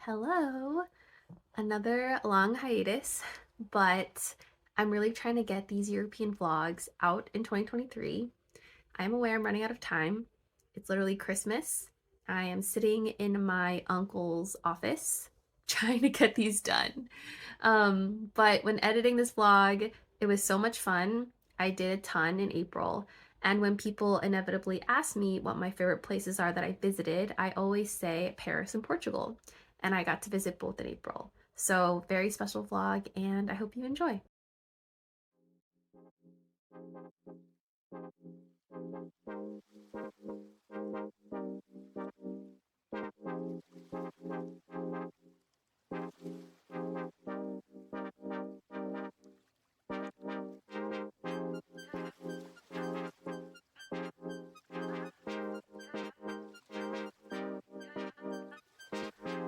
Hello, another long hiatus, but I'm really trying to get these European vlogs out in 2023. I'm aware I'm running out of time. It's literally Christmas. I am sitting in my uncle's office trying to get these done. But when editing this vlog, it was so much fun. I did a ton in April. And when people inevitably ask me what my favorite places are that I visited, I always say Paris and Portugal. And I got to visit both in April. So, very special vlog, and I hope you enjoy.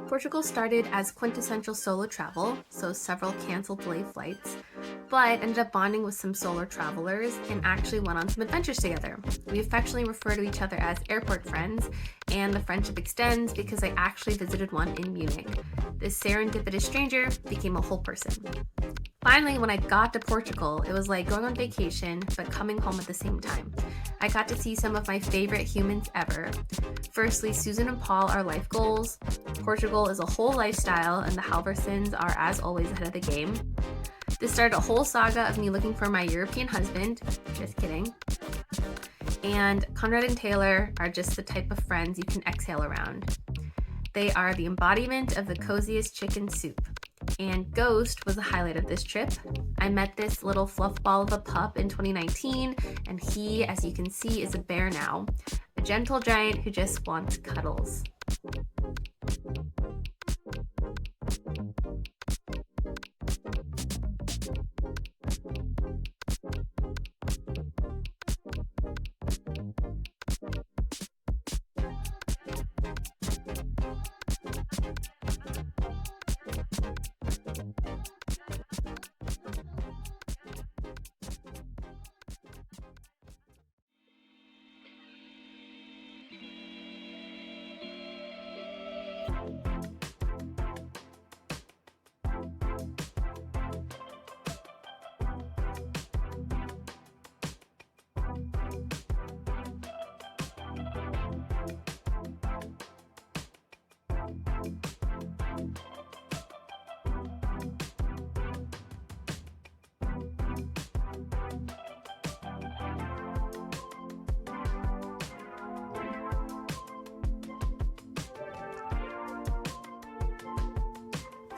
Portugal started as quintessential solo travel, so several canceled delayed flights, but ended up bonding with some solo travelers and actually went on some adventures together. We affectionately refer to each other as airport friends, and the friendship extends because I actually visited one in Munich. This serendipitous stranger became a whole person. Finally, when I got to Portugal, it was like going on vacation, but coming home at the same time. I got to see some of my favorite humans ever. Firstly, Susan and Paul are life goals. Portugal is a whole lifestyle, and the Halversons are, as always, ahead of the game. This started a whole saga of me looking for my European husband. Just kidding. And Conrad and Taylor are just the type of friends you can exhale around. They are the embodiment of the coziest chicken soup. And Ghost was the highlight of this trip. I met this little fluff ball of a pup in 2019, and he, as you can see, is a bear now. A gentle giant who just wants cuddles.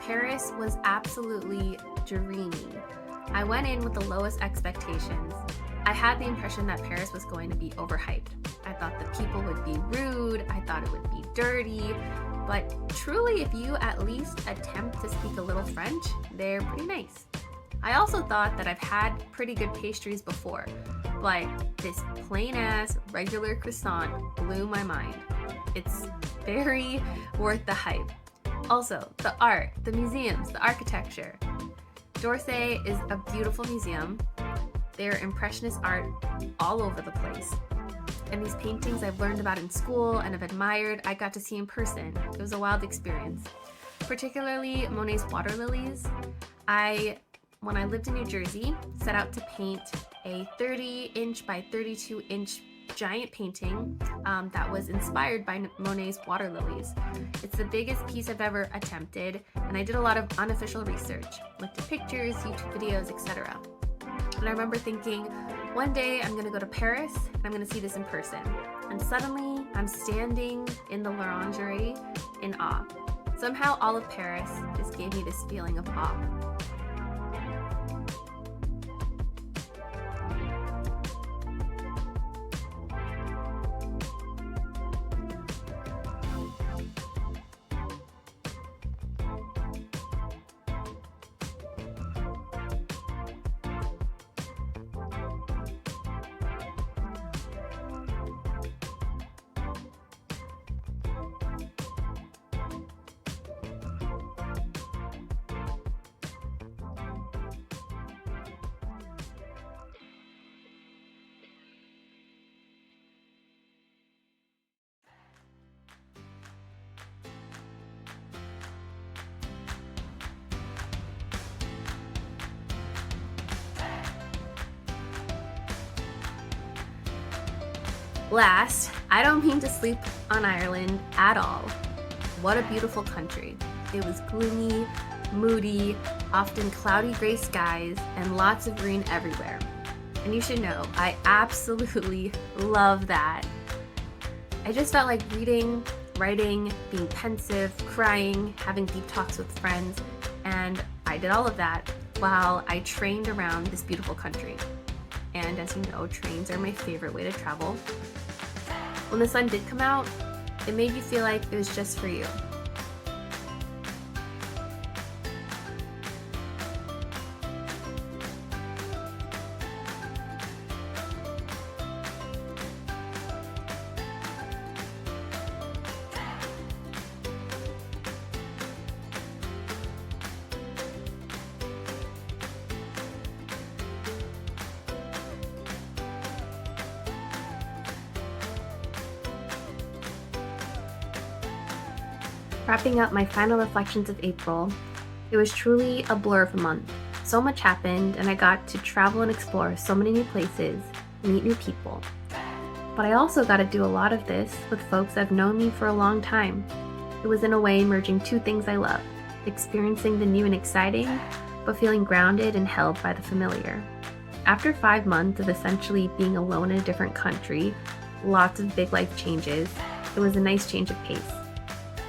Paris was absolutely dreamy. I went in with the lowest expectations. I had the impression that Paris was going to be overhyped. I thought the people would be rude, I thought it would be dirty, but truly, if you at least attempt to speak a little French, they're pretty nice. I also thought that I've had pretty good pastries before, but this plain ass regular croissant blew my mind. It's very worth the hype. Also, the art, the museums, the architecture. D'Orsay is a beautiful museum. There are impressionist art all over the place. And these paintings I've learned about in school and have admired, I got to see in person. It was a wild experience. Particularly Monet's water lilies. When I lived in New Jersey, set out to paint a 30-inch by 32-inch giant painting that was inspired by Monet's water lilies. It's the biggest piece I've ever attempted, and I did a lot of unofficial research, looked at pictures, YouTube videos, etc. And I remember thinking, one day I'm gonna go to Paris and I'm gonna see this in person. And suddenly I'm standing in the L'Orangerie in awe. Somehow all of Paris just gave me this feeling of awe. Last, I don't mean to sleep on Ireland at all. What a beautiful country. It was gloomy, moody, often cloudy gray skies, and lots of green everywhere. And you should know, I absolutely love that. I just felt like reading, writing, being pensive, crying, having deep talks with friends, and I did all of that while I trained around this beautiful country. And as you know, trains are my favorite way to travel. When the sun did come out, it made you feel like it was just for you. Wrapping up my final reflections of April, it was truly a blur of a month. So much happened, and I got to travel and explore so many new places, meet new people. But I also got to do a lot of this with folks that have known me for a long time. It was in a way merging two things I love, experiencing the new and exciting, but feeling grounded and held by the familiar. After 5 months of essentially being alone in a different country, lots of big life changes, it was a nice change of pace.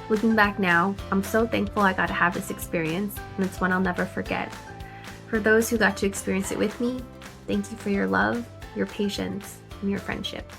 Looking back now, I'm so thankful I got to have this experience, and it's one I'll never forget. For those who got to experience it with me, thank you for your love, your patience, and your friendship.